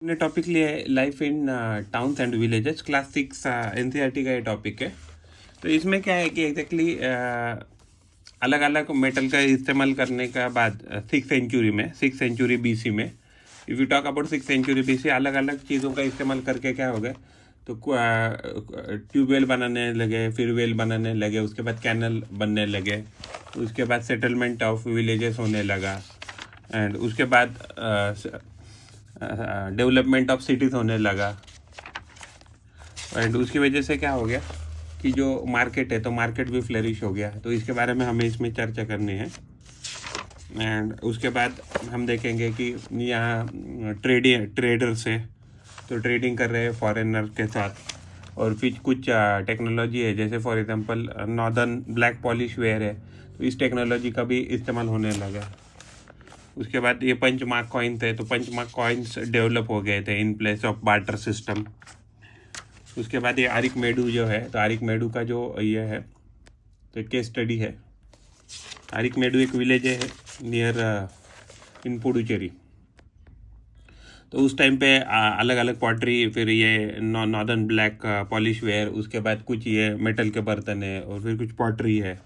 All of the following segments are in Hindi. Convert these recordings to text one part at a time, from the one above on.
हमने टॉपिक लिया है life in towns and villages, class 6 NCERT का ये टॉपिक है। तो इसमें क्या है कि एग्जैक्टली अलग अलग मेटल का इस्तेमाल करने का बाद 6th सेंचुरी बीसी में, if you talk about 6th century BC, अलग अलग चीज़ों का इस्तेमाल करके क्या हो गया, तो ट्यूबवेल बनाने लगे, फिर वेल बनाने लगे, उसके बाद कैनल बनने लगे, उसके बाद सेटलमेंट ऑफ विलेजेस होने लगा, एंड उसके बाद डेवलपमेंट ऑफ सिटीज़ होने लगा। एंड उसकी वजह से क्या हो गया कि जो मार्केट है, तो मार्केट भी फ्लरिश हो गया। तो इसके बारे में हमें इसमें चर्चा करनी है। एंड उसके बाद हम देखेंगे कि यहाँ ट्रेडर्स है, तो ट्रेडिंग कर रहे हैं फॉरेनर के साथ, और फिर कुछ टेक्नोलॉजी है, जैसे for example Northern Black Polish Ware है, तो इस टेक्नोलॉजी का भी इस्तेमाल होने लगा। उसके बाद ये पंच मार्क कॉइन्स है, तो पंच मार्क कॉइन्स डेवलप हो गए थे in place of barter system. उसके बाद ये आरिक मेडू जो है, तो आरिक मेडू का जो ये है, तो केस स्टडी है। आरिक मेडू एक विलेज है नियर इन पुडुचेरी। तो उस टाइम पे अलग अलग पॉटरी, फिर ये नॉर्दर्न ब्लैक पॉलिश वेयर, उसके बाद कुछ ये मेटल के बर्तन है, और फिर कुछ पॉटरी है।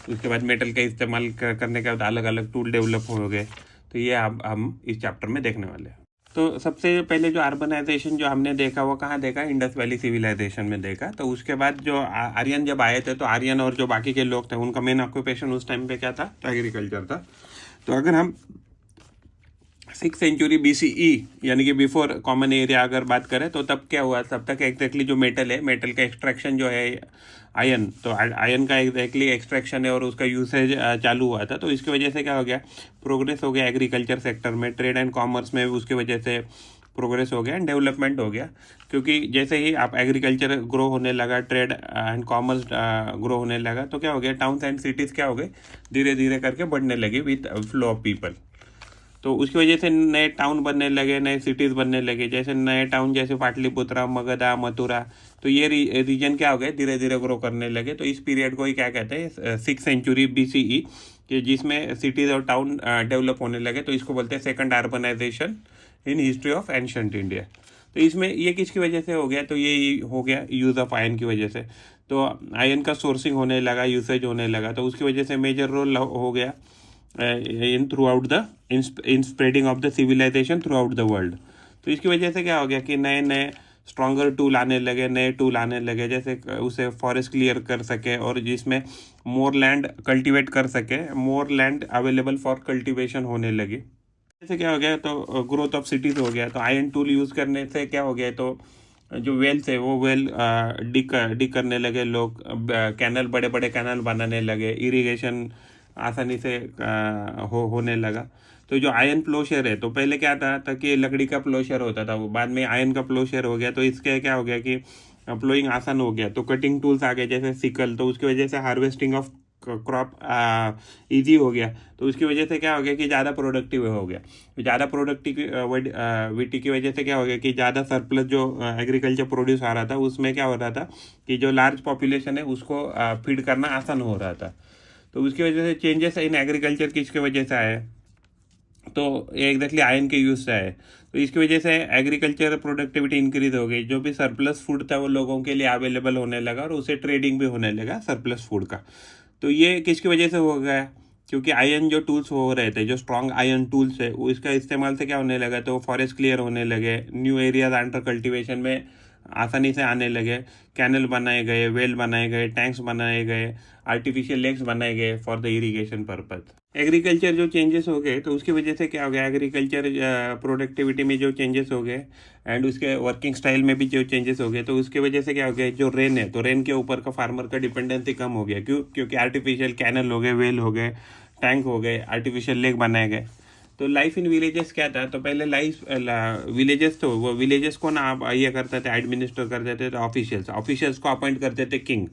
उसके बाद मेटल का इस्तेमाल करने के बाद अलग अलग टूल डेवलप हो गए। तो ये हम इस चैप्टर में देखने वाले हैं। तो सबसे पहले जो अर्बनाइजेशन जो हमने देखा वो कहाँ देखा, इंडस वैली सिविलाइजेशन में देखा। तो उसके बाद जो आर्यन जब आए थे, तो आर्यन और जो बाकी के लोग थे, उनका मेन ऑक्यूपेशन उस टाइम पे क्या था, तो एग्रीकल्चर था। तो अगर हम 6th सेंचुरी BCE यानी कि बिफोर कॉमन एरिया अगर बात करें, तो तब क्या हुआ, तब तक एग्जैक्टली जो मेटल है, मेटल का एक्सट्रैक्शन जो है आयन, तो आयन का एग्जैक्टली एक्सट्रैक्शन है और उसका यूसेज चालू हुआ था। तो इसकी वजह से क्या हो गया, प्रोग्रेस हो गया एग्रीकल्चर सेक्टर में, ट्रेड एंड कॉमर्स में उसकी वजह से प्रोग्रेस हो गया एंड डेवलपमेंट हो गया। क्योंकि जैसे ही आप एग्रीकल्चर ग्रो होने लगा, ट्रेड एंड कॉमर्स ग्रो होने लगा, तो क्या हो गया, टाउन्स एंड सिटीज़ क्या हो गए, धीरे धीरे करके बढ़ने लगे विथ फ्लो ऑफ पीपल। तो उसकी वजह से नए टाउन बनने लगे, नए सिटीज़ बनने लगे, जैसे नए टाउन जैसे पाटलिपुत्रा, मगधा, मथुरा। तो ये रीजन क्या हो गए, धीरे धीरे ग्रो करने लगे। तो इस पीरियड को ही क्या कहते हैं, 6th सेंचुरी BCE, कि जिसमें सिटीज़ और टाउन डेवलप होने लगे। तो इसको बोलते हैं second urbanisation in history of ancient India. तो इसमें ये किसकी वजह से हो गया, तो ये हो गया यूज़ ऑफ आयन की वजह से। तो आयन का सोर्सिंग होने लगा, यूसेज होने लगा, तो उसकी वजह से मेजर रोल हो गया in throughout the in spreading of the civilisation throughout the world. तो इसकी वजह से क्या हो गया कि नए नए स्ट्रॉन्गर टूल आने लगे, नए टूल आने लगे, जैसे उसे फॉरेस्ट क्लियर कर सके, और जिसमें मोर लैंड कल्टीवेट कर सके, मोर लैंड अवेलेबल फॉर कल्टीवेशन होने लगी। जैसे क्या हो गया, तो ग्रोथ ऑफ सिटीज़ हो गया। तो आयरन टूल यूज़ करने से क्या हो गया, तो जो वेल्स है वो वेल डिग करने लगे लोग, कैनल, बड़े बड़े कैनल बनाने लगे, इरिगेशन आसानी से होने लगा। तो जो आयन प्लोशर है, तो पहले क्या था कि लकड़ी का प्लोशर होता था, वो बाद में आयन का प्लोशर हो गया। तो इसके क्या हो गया कि प्लोइंग आसान हो गया। तो कटिंग टूल्स आ गए जैसे सिकल, तो उसकी वजह से हार्वेस्टिंग ऑफ क्रॉप इजी हो गया। तो उसकी वजह से क्या हो गया कि ज़्यादा प्रोडक्टिव हो गया। ज़्यादा प्रोडक्टिविटी की वजह से क्या हो गया कि ज़्यादा सरप्लस जो एग्रीकल्चर प्रोड्यूस आ रहा था, उसमें क्या हो रहा था कि जो लार्ज पॉपुलेशन है उसको फीड करना आसान हो रहा था। तो उसकी वजह से चेंजेस इन एग्रीकल्चर किसके वजह से आए, तो ये एग्जैक्टली आयन के यूज से आए। तो इसकी वजह से एग्रीकल्चर प्रोडक्टिविटी इंक्रीज हो गई, जो भी सरप्लस फूड था वो लोगों के लिए अवेलेबल होने लगा, और उसे ट्रेडिंग भी होने लगा सरप्लस फूड का। तो ये किसकी वजह से हो गया, क्योंकि आयन जो टूल्स हो रहे थे, जो स्ट्रॉन्ग आयन टूल्स है, वो इसका इस्तेमाल से क्या होने लगा, तो फॉरेस्ट क्लियर होने लगे, न्यू एरियाज अंडर कल्टीवेशन में आसानी से आने लगे, कैनल बनाए गए, वेल बनाए गए, टैंक्स बनाए गए, आर्टिफिशियल लेक्स बनाए गए for the irrigation purpose. Agriculture जो चेंजेस हो गए, तो उसकी वजह से क्या हो गया, एग्रीकल्चर प्रोडक्टिविटी में जो चेंजेस हो गए, एंड उसके वर्किंग स्टाइल में भी जो चेंजेस हो गए, तो उसकी वजह से क्या हो गया, जो रेन है, तो रेन के ऊपर का फार्मर का डिपेंडेंसी कम हो गया। क्योंकि आर्टिफिशियल कैनल हो गए, वेल हो गए, टैंक हो गए, आर्टिफिशियल लेक बनाए गए। तो लाइफ इन विलेजेस क्या था, तो पहले विलेजेस, तो वो विलेजेस को ना आप ये करते थे, एडमिनिस्टर करते थे, तो ऑफिशियल्स को अपॉइंट करते थे किंग।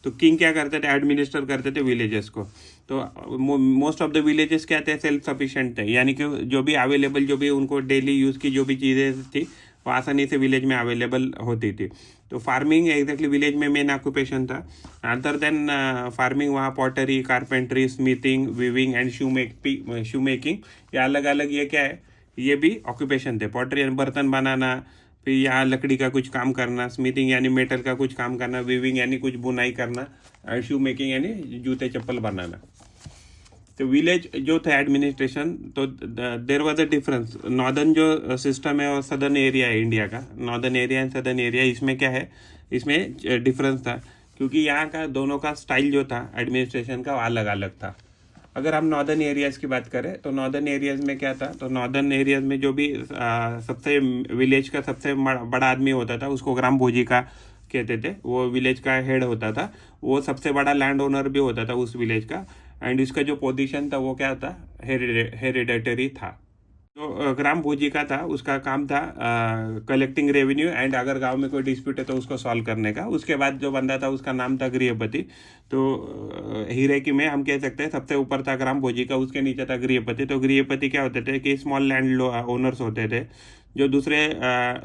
तो किंग क्या करते थे, एडमिनिस्टर करते थे विलेजेस को। तो मोस्ट ऑफ द विलेजेस क्या थे, सेल्फ सफिशिएंट थे, यानी कि जो भी अवेलेबल, जो भी उनको डेली यूज़ की जो भी चीज़ें थी, वो आसानी से विलेज में अवेलेबल होती थी। तो फार्मिंग एग्जैक्टली विलेज में मेन ऑक्यूपेशन था। अदर देन फार्मिंग, वहाँ pottery, carpentry, smithing, weaving and shoe making, ये अलग अलग ये क्या है ये भी ऑक्यूपेशन थे। पॉटरी यानी बर्तन बनाना, फिर यहाँ लकड़ी का कुछ काम करना, स्मिथिंग यानी मेटल का कुछ काम करना, वीविंग यानी कुछ बुनाई करना, शू मेकिंग यानी जूते चप्पल बनाना। तो विलेज जो थे एडमिनिस्ट्रेशन, तो there was a difference. Northern जो सिस्टम है और सदर्न एरिया है इंडिया का, northern area and southern area, इसमें क्या है, इसमें डिफरेंस था, क्योंकि यहाँ का दोनों का स्टाइल जो था एडमिनिस्ट्रेशन का अलग अलग था। अगर हम नॉर्दर्न एरियाज़ की बात करें तो नॉर्दर्न एरियाज़ में क्या था, तो नॉर्दर्न एरियाज़ में जो भी सबसे विलेज का सबसे बड़ा आदमी होता था उसको ग्राम भोजी का कहते थे, वो विलेज का हेड होता था, वो सबसे बड़ा लैंड ओनर भी होता था उस विलेज का। एंड इसका जो पोजीशन था वो क्या था, हेरिडेटरी था। जो ग्राम भोजी का था उसका काम था कलेक्टिंग रेवेन्यू, एंड अगर गांव में कोई डिस्प्यूट है तो उसको सॉल्व करने का। उसके बाद जो बंदा था उसका नाम था गृहपति। तो हीरेकी में हम कह सकते हैं सबसे ऊपर था ग्राम भोजी का, उसके नीचे था गृहपति। तो गृहपति क्या होते थे कि स्मॉल लैंड ओनर्स होते थे, जो दूसरे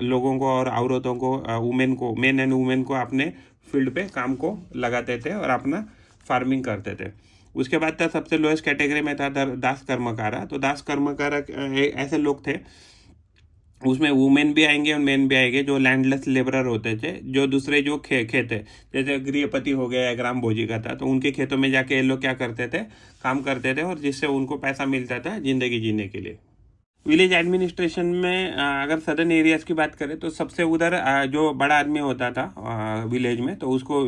लोगों को और औरतों को, वुमेन को, मेन एंड वुमेन को अपने फील्ड पे काम को लगाते थे और अपना फार्मिंग करते थे। उसके बाद था सबसे लोएस्ट कैटेगरी में था दास कर्मकारा। तो दास कर्मकारा ऐसे लोग थे, उसमें वुमेन भी आएंगे और मेन भी आएंगे, जो लैंडलेस लेबरर होते थे, जो दूसरे जो खेत है, जैसे गृहपति हो गया या ग्राम भोजी का था, तो उनके खेतों में जाके ये लोग क्या करते थे, काम करते थे, और जिससे उनको पैसा मिलता था जिंदगी जीने के लिए। विलेज एडमिनिस्ट्रेशन में अगर सदर्न एरियाज की बात करें तो सबसे उधर जो बड़ा आदमी होता था विलेज में, तो उसको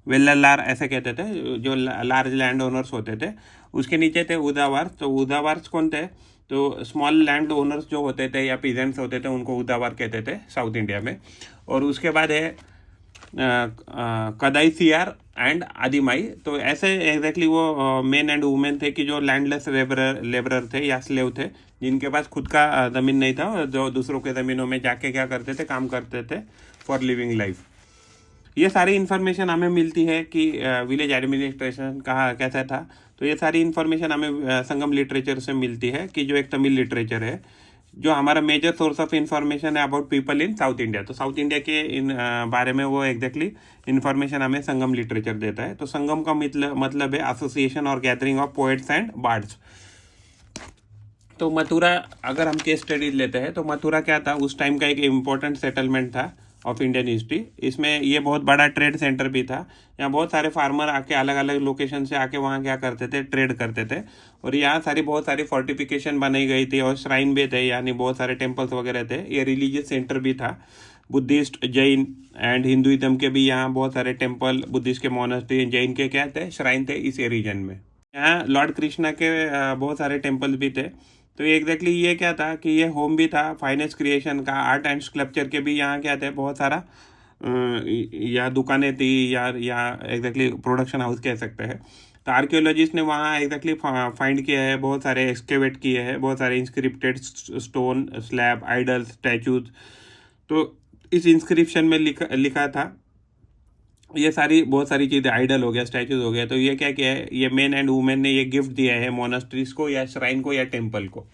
वेल्लार ऐसे कहते थे, जो लार्ज लैंड ओनर्स होते थे। उसके नीचे थे उदावार्स। तो उदावार्स कौन थे, तो स्मॉल लैंड ओनर्स जो होते थे या पीजेंट्स होते थे, उनको उदावार कहते थे साउथ इंडिया में। और उसके बाद है कदाई सियार एंड आदिमाई। तो ऐसे एग्जैक्टली वो मेन एंड वुमेन थे कि जो लैंडलेस लेबरर थे या स्लेव थे, जिनके पास खुद का ज़मीन नहीं था, और जो दूसरों के ज़मीनों में जाके क्या करते थे, काम करते थे फॉर लिविंग लाइफ। ये सारी इन्फॉर्मेशन हमें मिलती है कि विलेज एडमिनिस्ट्रेशन कहाँ कैसा था। तो ये सारी इन्फॉर्मेशन हमें संगम लिटरेचर से मिलती है, कि जो एक तमिल लिटरेचर है, जो हमारा मेजर सोर्स ऑफ इंफॉर्मेशन है about people in south India. तो साउथ इंडिया के इन बारे में वो एग्जैक्टली इन्फॉर्मेशन हमें संगम लिटरेचर देता है। तो संगम का मतलब है एसोसिएशन और gathering of poets and birds. तो मथुरा, अगर हम केस स्टडीज लेते हैं, तो मथुरा क्या था, उस टाइम का एक इम्पोर्टेंट सेटलमेंट था ऑफ इंडियन हिस्ट्री। इसमें ये बहुत बड़ा ट्रेड सेंटर भी था। यहाँ बहुत सारे फार्मर आके अलग अलग लोकेशन से आके वहाँ क्या करते थे, ट्रेड करते थे। और यहाँ बहुत सारी फोर्टिफिकेशन बनाई गई थी और श्राइन भी थे, यानी बहुत सारे टेम्पल्स वगैरह थे। ये रिलीजियस सेंटर भी था, बुद्धिस्ट, जैन एंड हिंदुइज्म के भी यहाँ बहुत सारे टेम्पल, बुद्धिस्ट के मोनास्ट्री, जैन के क्या थे, श्राइन थे इस रीजन में। यहाँ लॉर्ड कृष्णा के बहुत सारे टेम्पल्स भी थे। तो एग्जैक्टली ये क्या था कि ये होम भी था फाइनेंस क्रिएशन का, आर्ट एंड स्कल्पचर के भी यहाँ क्या थे, बहुत सारा या दुकानें थी या एग्जैक्टली प्रोडक्शन हाउस कह सकते हैं। तो आर्कियोलॉजिस्ट ने वहाँ एग्जैक्टली फाइंड किया है, बहुत सारे एक्सकेवेट किए हैं, बहुत सारे इंस्क्रिप्टेड स्टोन स्लैब, आइडल्स, स्टैचूज। तो इस इंस्क्रिप्शन में लिखा था ये बहुत सारी चीज़ें, आइडल हो गया, स्टैचूज हो गया। तो ये क्या किया है, ये मेन एंड वुमेन ने ये गिफ्ट दिया है मोनास्ट्रीज को या श्राइन को या टेम्पल को।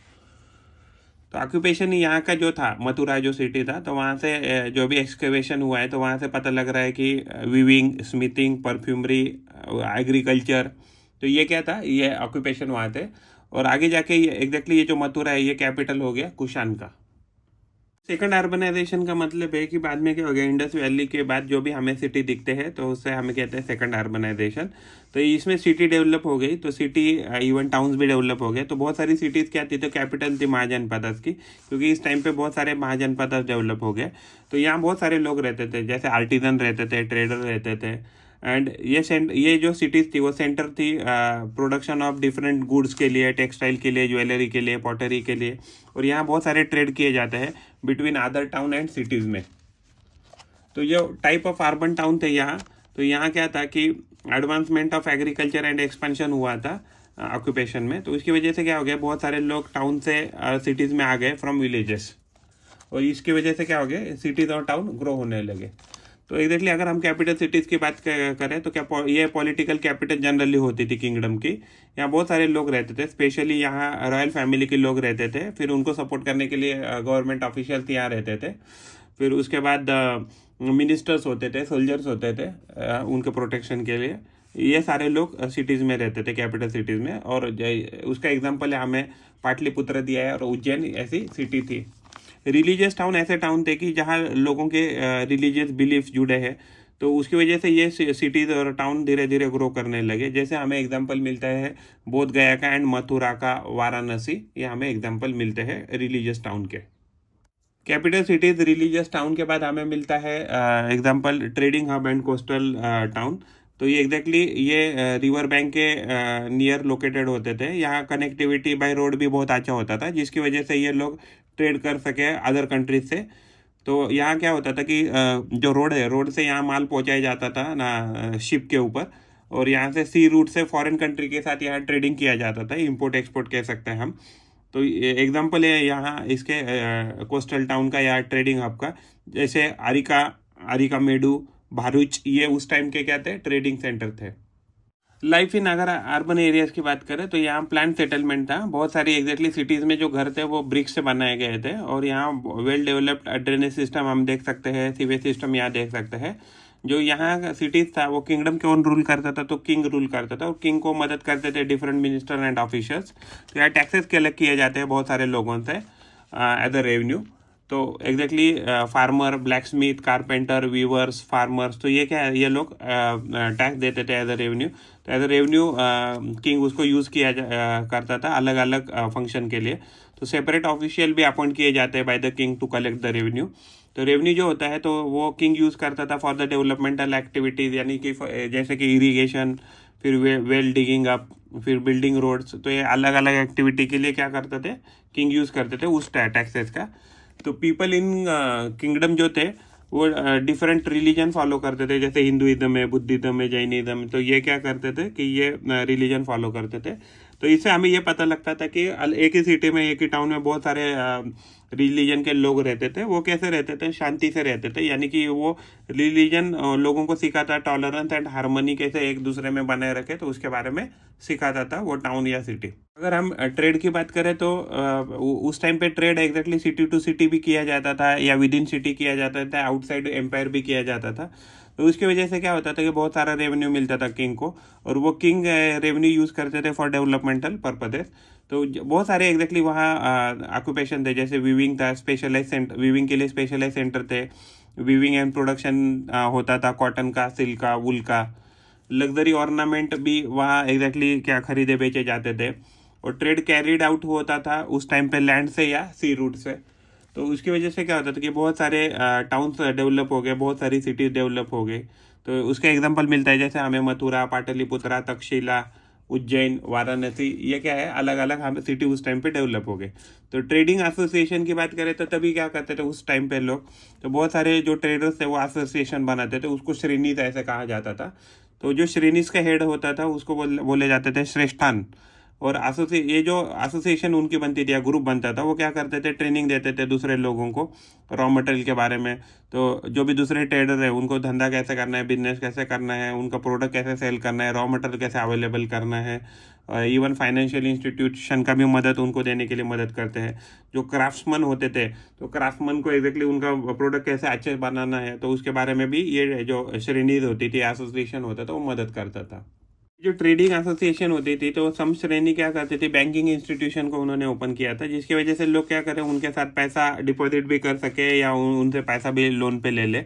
तो ऑक्यूपेशन यहाँ का जो था, मथुरा जो सिटी था, तो वहाँ से जो भी एक्सकेवेशन हुआ है, तो वहाँ से पता लग रहा है कि वीविंग, स्मिथिंग, परफ्यूमरी, एग्रीकल्चर, तो ये क्या था, ये ऑक्यूपेशन वहाँ थे। और आगे जाके एग्जैक्टली ये जो मथुरा है, ये कैपिटल हो गया कुशान का। सेकंड अर्बनाइजेशन का मतलब है कि बाद में क्या हो गया, इंडस वैली के बाद जो भी हमें सिटी दिखते हैं, तो उससे हमें कहते हैं सेकंड अर्बनाइजेशन। तो इसमें सिटी डेवलप हो गई, तो सिटी इवन टाउन्स भी डेवलप हो गए। तो बहुत सारी सिटीज़ क्या थी, तो कैपिटल थी महाजनपद की, क्योंकि इस टाइम पे बहुत सारे महाजनपद डेवलप हो गए। तो यहाँ बहुत सारे लोग रहते थे, जैसे आर्टिजन रहते थे, ट्रेडर रहते थे। एंड ये जो सिटीज़ थी वो सेंटर थी प्रोडक्शन ऑफ डिफरेंट गुड्स के लिए, टेक्सटाइल के लिए, ज्वेलरी के लिए, पॉटरी के लिए। और यहाँ बहुत सारे ट्रेड किए जाते हैं between other town and cities में। तो ये टाइप ऑफ अर्बन टाउन थे यहाँ। तो यहाँ क्या था कि advancement of agriculture and expansion हुआ था ऑक्यूपेशन में। तो इसकी वजह से क्या हो गया, बहुत सारे लोग टाउन से सिटीज़ में आ गए फ्रॉम विलेजेस, और इसकी वजह से क्या हो गया, सिटीज़ और टाउन ग्रो होने लगे। तो एग्जैक्टली अगर हम कैपिटल सिटीज़ की बात करें, तो क्या ये पॉलिटिकल कैपिटल जनरली होती थी किंगडम की। यहाँ बहुत सारे लोग रहते थे, स्पेशली यहाँ रॉयल फैमिली के लोग रहते थे। फिर उनको सपोर्ट करने के लिए गवर्नमेंट ऑफिशियल्स यहाँ रहते थे। फिर उसके बाद मिनिस्टर्स होते थे, सोल्जर्स होते थे उनके प्रोटेक्शन के लिए। ये सारे लोग सिटीज़ में रहते थे, कैपिटल सिटीज़ में। और उसका एग्जांपल है हमें पाटलिपुत्र दिया है और उज्जैन ऐसी सिटी थी। रिलीजियस टाउन ऐसे टाउन थे कि जहाँ लोगों के रिलीजियस बिलीफ जुड़े हैं, तो उसकी वजह से ये सिटीज़ और टाउन धीरे धीरे ग्रो करने लगे। जैसे हमें एग्जांपल मिलता है बोध गया का एंड मथुरा का, वाराणसी, ये हमें एग्जांपल मिलते हैं रिलीजियस टाउन के। कैपिटल सिटीज रिलीजियस टाउन के बाद हमें मिलता है example trading hub and coastal town. तो ये एग्जैक्टली ये रिवर बैंक के नियर लोकेटेड होते थे। यहाँ कनेक्टिविटी बाय रोड भी बहुत अच्छा होता था, जिसकी वजह से ये लोग ट्रेड कर सके अदर कंट्रीज से। तो यहाँ क्या होता था कि जो रोड है, रोड से यहाँ माल पहुँचाया जाता था ना शिप के ऊपर, और यहाँ से सी रूट से फॉरेन कंट्री के साथ यहाँ ट्रेडिंग किया जाता था, इंपोर्ट एक्सपोर्ट कह सकते हैं हम। तो एग्जांपल है यहाँ इसके कोस्टल टाउन का या ट्रेडिंग हब का, जैसे आरिका मेडू, भारूच, ये उस टाइम के क्या थे, ट्रेडिंग सेंटर थे। लाइफ इन अगर अर्बन एरियाज की बात करें तो यहाँ प्लान सेटलमेंट था। बहुत सारी एग्जैक्टली सिटीज़ में जो घर थे वो ब्रिक्स से बनाए गए थे, और यहाँ वेल डेवलप्ड ड्रेनेज सिस्टम हम देख सकते हैं, सीवेज सिस्टम यहाँ देख सकते हैं। जो यहाँ सिटीज़ था वो किंगडम के ओन रूल करता था, तो किंग रूल करता था, और किंग को मदद करते थे डिफरेंट मिनिस्टर एंड ऑफिसर्स। तो यहाँ टैक्सेस कलेक्ट किए जाते हैं बहुत सारे लोगों से एज अ रेवेन्यू। तो exactly farmer, blacksmith, carpenter, weavers, farmers, तो ये क्या है, ये लोग टैक्स देते थे एज अ रेवेन्यू। तो एज अ रेवेन्यू किंग उसको यूज़ किया करता था अलग अलग फंक्शन के लिए। तो सेपरेट ऑफिशियल भी अपॉइंट किए जाते हैं by the king to collect the revenue. तो रेवेन्यू जो होता है तो वो किंग यूज़ करता था फॉर द डेवलपमेंटल एक्टिविटीज़, यानी कि जैसे कि इरीगेशन, फिर वेल डिगिंग अप, फिर बिल्डिंग रोड्स। तो ये अलग अलग एक्टिविटी के लिए क्या करते थे, किंग यूज़ करते थे उस टैक्सेस का। तो पीपल इन किंगडम जो थे वो डिफरेंट रिलीजन फॉलो करते थे, जैसे हिंदुइज्म है, बुद्धिज्म है, जैनिज्म। तो ये क्या करते थे कि ये रिलीजन फॉलो करते थे। तो इससे हमें ये पता लगता था कि एक ही सिटी में, एक ही टाउन में बहुत सारे रिलीजन के लोग रहते थे। वो कैसे रहते थे, शांति से रहते थे, यानी कि वो रिलीजन लोगों को सिखाता टॉलरेंस एंड हार्मनी कैसे एक दूसरे में बनाए रखे, तो उसके बारे में सिखाता था वो टाउन या सिटी। अगर हम ट्रेड की बात करें तो उस टाइम पे trade exactly city to city भी किया जाता था, या विद इन सिटी किया जाता था, आउटसाइड एम्पायर भी किया जाता था। तो उसकी वजह से क्या होता था कि बहुत सारा रेवेन्यू मिलता था किंग को, और वो किंग रेवेन्यू यूज़ करते थे फॉर डेवलपमेंटल पर्पजेस। तो बहुत सारे एग्जैक्टली वहाँ ऑक्यूपेशन थे, जैसे वीविंग था, स्पेशलाइज सेंटर, वीविंग के लिए स्पेशलाइज सेंटर थे, वीविंग एंड प्रोडक्शन होता था कॉटन का, सिल्क का, वुल का। लग्जरी ऑर्नामेंट भी वहाँ एग्जैक्टली क्या खरीदे बेचे जाते थे। और ट्रेड कैरिड आउट होता था उस टाइम पे लैंड से या सी रूट से। तो उसकी वजह से क्या होता था कि बहुत सारे टाउन्स डेवलप हो गए, बहुत सारी सिटीज़ डेवलप हो गई। तो उसका एग्जांपल मिलता है, जैसे हमें मथुरा, पाटलिपुत्रा, तक्षशिला, उज्जैन, वाराणसी, ये क्या है, अलग अलग हमें सिटी उस टाइम पे डेवलप हो गए। तो ट्रेडिंग एसोसिएशन की बात करें तो तभी क्या करते थे उस टाइम पे लोग, तो बहुत सारे जो ट्रेडर्स थे वो एसोसिएशन बनाते थे, उसको श्रेणीज ऐसे कहा जाता था। तो जो श्रेणीज का हेड होता था उसको बोले जाते थे श्रेष्ठान। और ये जो एसोसिएशन उनकी बनती थी या ग्रुप बनता था, वो क्या करते थे, ट्रेनिंग देते थे दूसरे लोगों को रॉ मटेरियल के बारे में। तो जो भी दूसरे ट्रेडर है उनको धंधा कैसे करना है, बिजनेस कैसे करना है, उनका प्रोडक्ट कैसे सेल करना है, रॉ मटेरियल कैसे अवेलेबल करना है, इवन फाइनेंशियल इंस्टीट्यूशन का भी मदद उनको देने के लिए मदद करते हैं। जो क्राफ्ट्समैन होते थे, तो क्राफ्ट्समैन को एग्जैक्टली उनका प्रोडक्ट कैसे अच्छे बनाना है, तो उसके बारे में भी ये जो श्रेणीज होती थी, एसोसिएशन होता था, वो मदद करता था। जो ट्रेडिंग एसोसिएशन होती थी तो सम श्रेणी क्या करती थी, बैंकिंग इंस्टीट्यूशन को उन्होंने ओपन किया था, जिसकी वजह से लोग क्या करें, उनके साथ पैसा डिपॉजिट भी कर सके या उनसे पैसा भी लोन पे ले ले।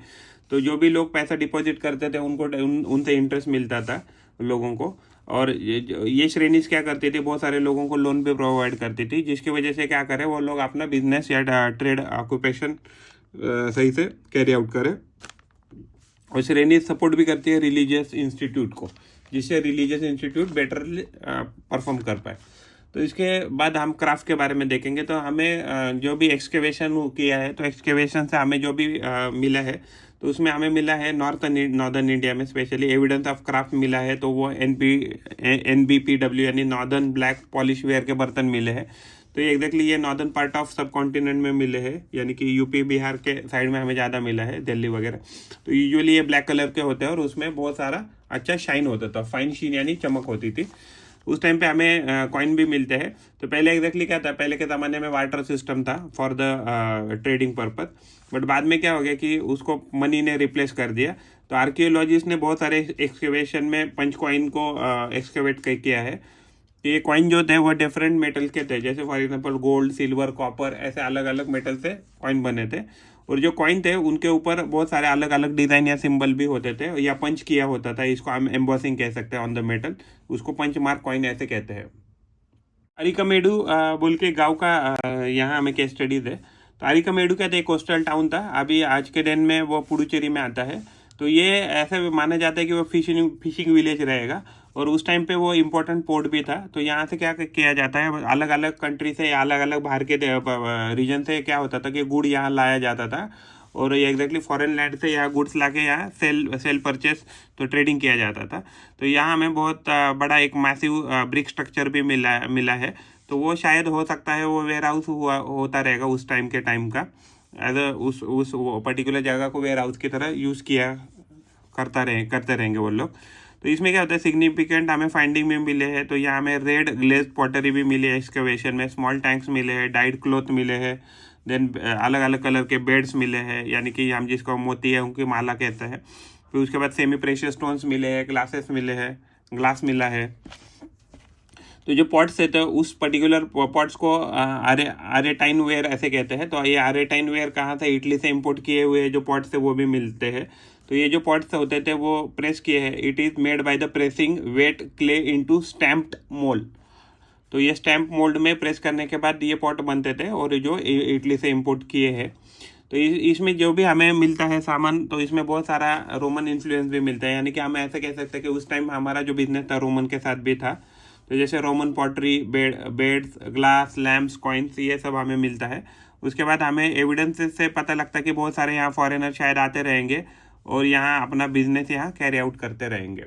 तो जो भी लोग पैसा डिपॉजिट करते थे उनको उनसे इंटरेस्ट मिलता था लोगों को। और ये श्रेणीज क्या करती थी, बहुत सारे लोगों को लोन भी प्रोवाइड करती थी, जिसकी वजह से क्या करें, वो लोग अपना बिजनेस या ट्रेड ऑक्यूपेशन सही से कैरी आउट करें। और श्रेणीज सपोर्ट भी करती है रिलीजियस इंस्टीट्यूट को, जिससे रिलीजियस इंस्टीट्यूट बेटर परफॉर्म कर पाए। तो इसके बाद हम क्राफ्ट के बारे में देखेंगे। तो हमें जो भी एक्सकेवेशन किया है, तो एक्सकेवेशन से हमें जो भी मिला है, तो उसमें हमें मिला है नॉर्दर्न इंडिया में स्पेशली एविडेंस ऑफ क्राफ्ट मिला है। तो वो NBPW यानी नॉर्दर्न ब्लैक पॉलिश वेयर के बर्तन मिले हैं। तो ये एग्जैक्टली ये नॉर्दर्न पार्ट ऑफ सब कॉन्टिनेंट में मिले हैं, यानी कि यूपी बिहार के साइड में हमें ज़्यादा मिला है, दिल्ली वगैरह। तो यूजुअली ये ब्लैक कलर के होते हैं और उसमें बहुत सारा अच्छा शाइन होता था, फाइन शीन यानी चमक होती थी। उस टाइम पे हमें कॉइन भी मिलते हैं। तो पहले एग्जैक्टली क्या था, पहले के ज़माने में वाटर सिस्टम था for the trading purpose, but बाद में क्या हो गया कि उसको मनी ने रिप्लेस कर दिया। तो आर्कियोलॉजिस्ट ने बहुत सारे एक्सकेवेशन में पंच कॉइन को एक्सकेवेट किया है, ये कॉइन जो थे वो डिफरेंट मेटल के थे, जैसे for example gold, silver, copper, ऐसे अलग अलग मेटल से कॉइन बने थे। और जो कॉइन थे उनके ऊपर बहुत सारे अलग अलग डिजाइन या सिंबल भी होते थे, या पंच किया होता था, इसको हम एम्बॉसिंग कह सकते हैं ऑन द मेटल, उसको पंच मार्क कॉइन ऐसे कहते हैं। अरिकमेडू बोल के गांव का यहाँ हमें केस स्टडीज है। तो अरिकमेडू क्या था, एक कोस्टल टाउन था, अभी आज के दिन में वो पुडुचेरी में आता है। तो ये ऐसे माना जाता है कि वो फिशिंग विलेज रहेगा, और उस टाइम पे वो इम्पोर्टेंट पोर्ट भी था। तो यहाँ से क्या किया जाता है, अलग अलग कंट्री से, अलग अलग बाहर के रीजन से क्या होता था कि गुड़ यहाँ लाया जाता था, और ये एग्जैक्टली फॉरेन लैंड से यहाँ गुड्स लाके यहाँ सेल परचेस, तो ट्रेडिंग किया जाता था। तो यहाँ हमें बहुत बड़ा एक मैसिव ब्रिक स्ट्रक्चर भी मिला है। तो वो शायद हो सकता है वो वेयर हाउस होता रहेगा उस टाइम के टाइम का, एज उस पर्टिकुलर जगह को वेयर हाउस की तरह यूज़ करते रहेंगे वो लोग। तो इसमें क्या होता है, सिग्निफिकेंट हमें फाइंडिंग में मिले हैं। तो यहाँ हमें रेड ग्लेज पॉटरी भी मिली है एक्सकवेशन में, स्मॉल टैंक्स मिले हैं, डाइड क्लॉथ मिले हैं, देन अलग अलग कलर के बेड्स मिले हैं, यानी कि हम जिसको मोती है उनकी माला कहते हैं। फिर उसके बाद सेमी प्रेशियस स्टोन्स मिले हैं, ग्लासेस मिले हैं, ग्लास मिला है। तो जो पॉट्स है, तो उस पर्टिकुलर पॉट्स को आरेटाइन वेयर ऐसे कहते हैं। तो ये आरेटाइन वेयर कहाँ से, इटली से इंपोर्ट किए हुए जो पॉट्स है वो भी मिलते हैं। तो ये जो पॉट्स होते थे वो प्रेस किए हैं, it is made by the pressing wait clay into stamped mould. तो ये स्टैम्प मोल्ड में प्रेस करने के बाद ये पॉट बनते थे, और जो इटली से इंपोर्ट किए हैं। तो इसमें जो भी हमें मिलता है सामान, तो इसमें बहुत सारा रोमन इन्फ्लुएंस भी मिलता है, यानी कि हम ऐसे कह सकते हैं कि उस टाइम हमारा जो बिजनेस था रोमन के साथ भी था। तो जैसे Roman pottery, beds, glass, lamps, coins, ये सब हमें मिलता है। उसके बाद हमें एविडेंसेस से पता लगता है कि बहुत सारे यहाँ फॉरेनर शायद आते रहेंगे और यहाँ अपना बिजनेस यहाँ कैरी आउट करते रहेंगे।